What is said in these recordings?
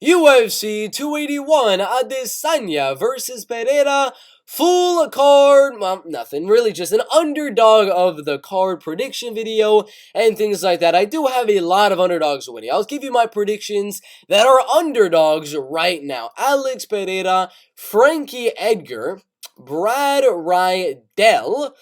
UFC 281 Adesanya versus Pereira. Full card, well, nothing really, just an underdog of the card prediction video and things like that. I do have a lot of underdogs winning. I'll give you my predictions that are underdogs right now. Alex Pereira, Frankie Edgar, Brad Rydell.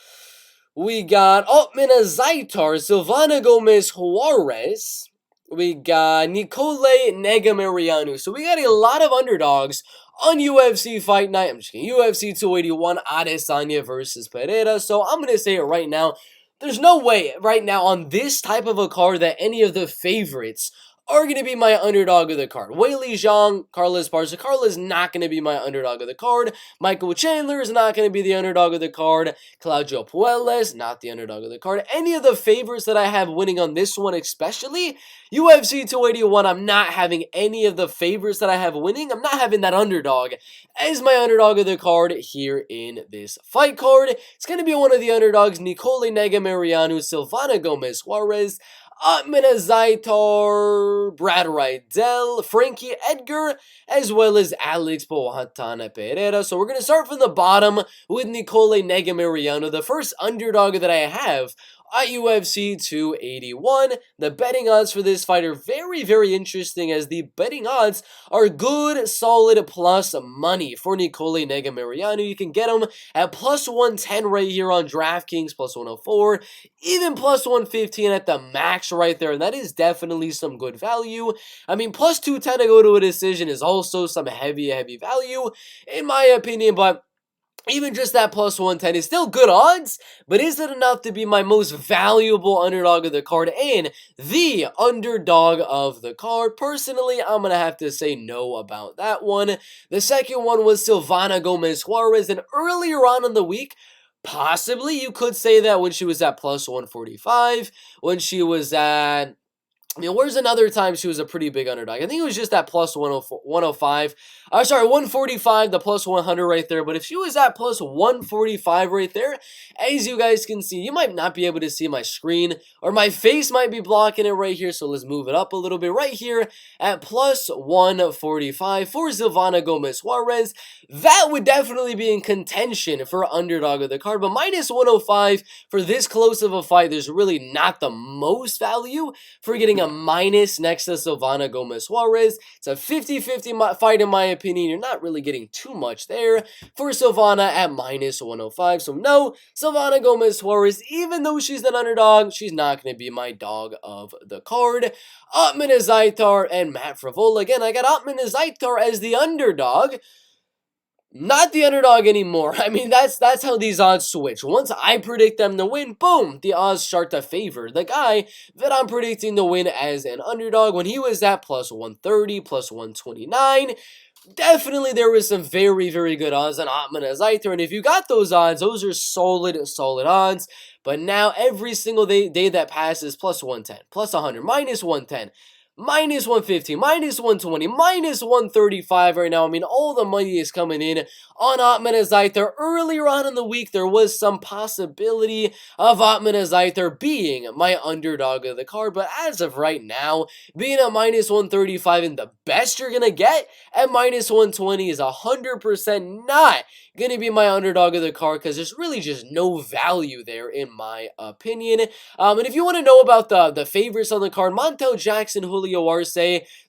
We got Otmana Zaitar, Silvana Gomez Juarez. We got Nicole Negamarianu. So we got a lot of underdogs on UFC Fight Night. I'm just kidding. UFC 281 Adesanya versus Pereira. So I'm going to say it right now. There's no way right now on this type of a card that any of the favorites are going to be my underdog of the card. Weili Zhang, Carlos Esparza. Carlos is not going to be my underdog of the card. Michael Chandler is not going to be the underdog of the card. Claudio Puelles, not the underdog of the card. Any of the favorites that I have winning on this one, especially UFC 281, I'm not having any of the favorites that I have winning. I'm not having that underdog as my underdog of the card here in this fight card. It's going to be one of the underdogs, Nicole Negamarianu, Silvana Gomez Juarez, Otmana Zaitar, Brad Rydell, Frankie Edgar, as well as Alex Pohatana Pereira. So we're going to start from the bottom with Nicole Negamariano, the first underdog that I have at UFC 281. The betting odds for this fight are very, very interesting, as the betting odds are good, solid plus money for Nicole Negamariano. You can get them at plus 110 right here on DraftKings, plus 104, even plus 115 at the max right there, and that is definitely some good value. I mean, plus 210 to go to a decision is also some heavy value, in my opinion, but even just that plus 110 is still good odds, but is it enough to be my most valuable underdog of the card and the underdog of the card? Personally, I'm going to have to say no about that one. The second one was Silvana Gomez Juarez, and earlier on in the week, possibly you could say that when she was at plus 145, when she was at, I mean, where's another time she was a pretty big underdog? I think it was just at plus 105. 145, the plus 100 right there. But if she was at plus 145 right there, as you guys can see, you might not be able to see my screen, or my face might be blocking it right here. So let's move it up a little bit right here at plus 145 for Silvana Gomez Juarez. That would definitely be in contention for underdog of the card. But minus 105 for this close of a fight, there's really not the most value for getting a minus next to Silvana Gomez Juarez. It's a 50-50 fight in my opinion. You're not really getting too much there for Silvana at minus 105. So no, Silvana Gomez Juarez, even though she's an underdog, she's not going to be my dog of the card. Otmana Zaitar and Matt Frivola. Again, I got Otmana Zaitar as the underdog. Not the underdog anymore. I mean, that's how these odds switch. Once I predict them to win, boom, the odds start to favor the guy that I'm predicting to win as an underdog. When he was at plus 130, plus 129, definitely there was some very, very good odds on Otmana Zaitar. And if you got those odds, those are solid odds. But now every single day that passes, plus 110, plus 100, minus 110, minus 150, minus 120, minus 135 right now. I mean, all the money is coming in on Otmana Zaitar. Earlier on in the week, there was some possibility of Otmana Zaitar being my underdog of the card, but as of right now, being at minus 135 and the best you're going to get at minus 120 is 100% not going to be my underdog of the card, because there's really just no value there in my opinion. And if you want to know about the favorites on the card, Montel Jackson, Julio Arce,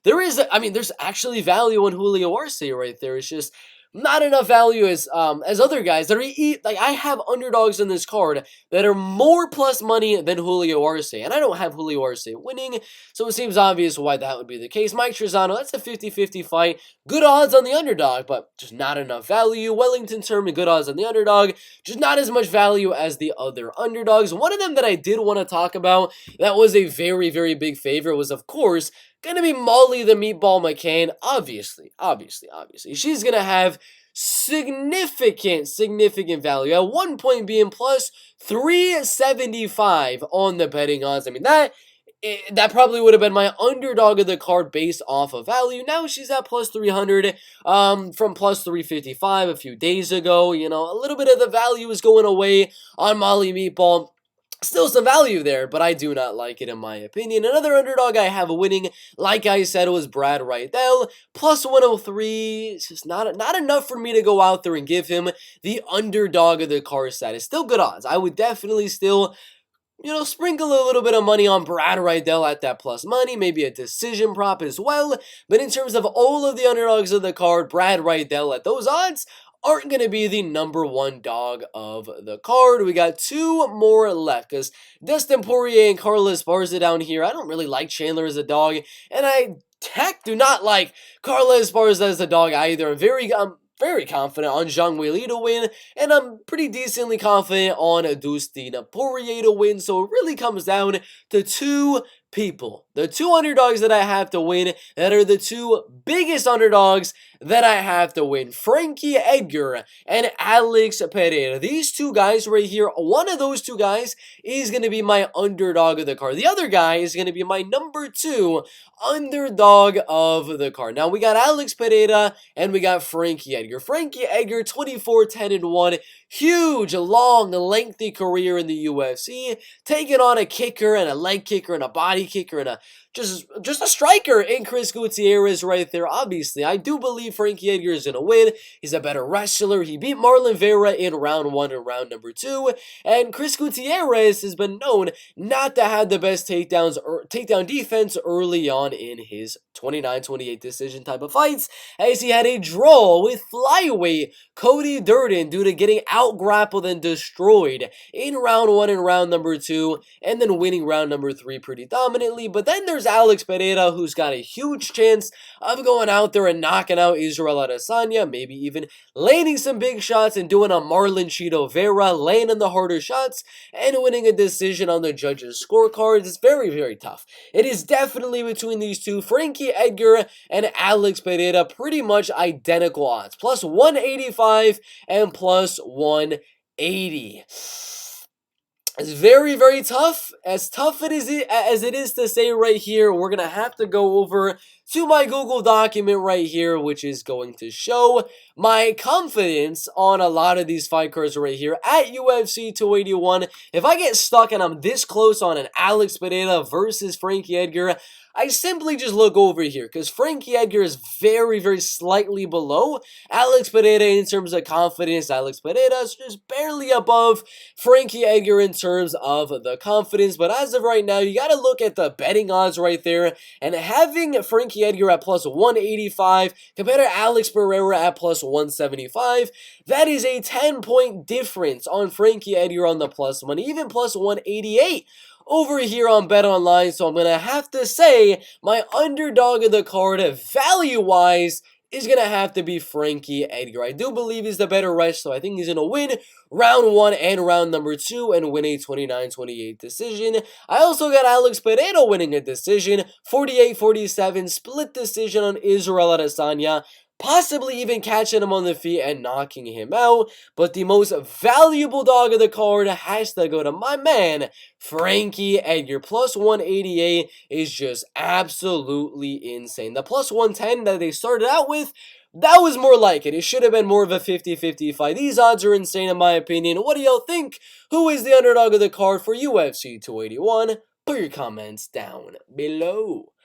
there's actually value on Julio Arce right there. It's just not enough value as other guys that are like, I have underdogs in this card that are more plus money than Julio Arce, and I don't have Julio Arce winning, so it seems obvious why that would be the case. Mike Trizano, that's a 50-50 fight. Good odds on the underdog, but just not enough value. Wellington Turman, good odds on the underdog, just not as much value as the other underdogs. One of them that I did want to talk about that was a very, very big favorite was, of course, gonna be Molly the Meatball McCann. Obviously. She's gonna have significant value. At one point being plus 375 on the betting odds. I mean, that probably would have been my underdog of the card based off of value. Now she's at plus 300 from plus 355 a few days ago. You know, a little bit of the value is going away on Molly Meatball. Still some value there, but I do not like it in my opinion. Another underdog I have winning, like I said, was Brad Rydell, plus 103. It's just not enough for me to go out there and give him the underdog of the card status. Still good odds. I would definitely still, sprinkle a little bit of money on Brad Rydell at that plus money, maybe a decision prop as well. But in terms of all of the underdogs of the card, Brad Rydell at those odds aren't going to be the number one dog of the card. We got two more left because Dustin Poirier and Carlos Barza down here. I don't really like Chandler as a dog, and I heck do not like Carlos Barza as a dog either. I'm very confident on Zhang Weili to win, and I'm pretty decently confident on Dustin Poirier to win, so it really comes down to two people. The two underdogs that I have to win, that are the two biggest underdogs that I have to win. Frankie Edgar and Alex Pereira. These two guys right here, one of those two guys is going to be my underdog of the card. The other guy is going to be my number two underdog of the card. Now, we got Alex Pereira and we got Frankie Edgar. Frankie Edgar, 24-10-1. Huge, long, lengthy career in the UFC. Taking on a kicker and a leg kicker and a body kicker and a just a striker in Chris Gutierrez right there. Obviously, I do believe Frankie Edgar is going to win. He's a better wrestler. He beat Marlon Vera in round one and round number two. And Chris Gutierrez has been known not to have the best takedown defense early on in his 29-28 decision type of fights, as he had a draw with flyweight Cody Durden due to getting out-grappled and destroyed in round one and round number two, and then winning round number three pretty dominantly. But then there's Alex Pereira, who's got a huge chance of going out there and knocking out Israel Adesanya, maybe even landing some big shots and doing a Marlon Cheeto Vera, landing the harder shots, and winning a decision on the judges' scorecards. It's very, very tough. It is definitely between these two, Frankie Edgar and Alex Pereira, pretty much identical odds. Plus 185 and plus 180. It's very, very tough. As tough as it is to say right here, we're going to have to go over to my Google document right here, which is going to show my confidence on a lot of these fight cards right here at UFC 281. If I get stuck and I'm this close on an Alex Pereira versus Frankie Edgar, I simply just look over here because Frankie Edgar is very, very slightly below Alex Pereira in terms of confidence. Alex Pereira is just barely above Frankie Edgar in terms of the confidence. But as of right now, you got to look at the betting odds right there. And having Frankie Edgar at plus 185 compared to Alex Pereira at plus 175, that is a 10-point difference on Frankie Edgar on the plus money, even plus 188 over here on Bet Online. So I'm going to have to say my underdog of the card, value-wise, is going to have to be Frankie Edgar. I do believe he's the better wrestler. I think he's going to win round one and round number two and win a 29-28 decision. I also got Alex Pereira winning a decision, 48-47, split decision on Israel Adesanya, possibly even catching him on the feet and knocking him out. But the most valuable dog of the card has to go to my man, Frankie Edgar. Plus 188 is just absolutely insane. The plus 110 that they started out with, that was more like it. It should have been more of a 50-50 fight. These odds are insane in my opinion. What do y'all think? Who is the underdog of the card for UFC 281? Put your comments down below.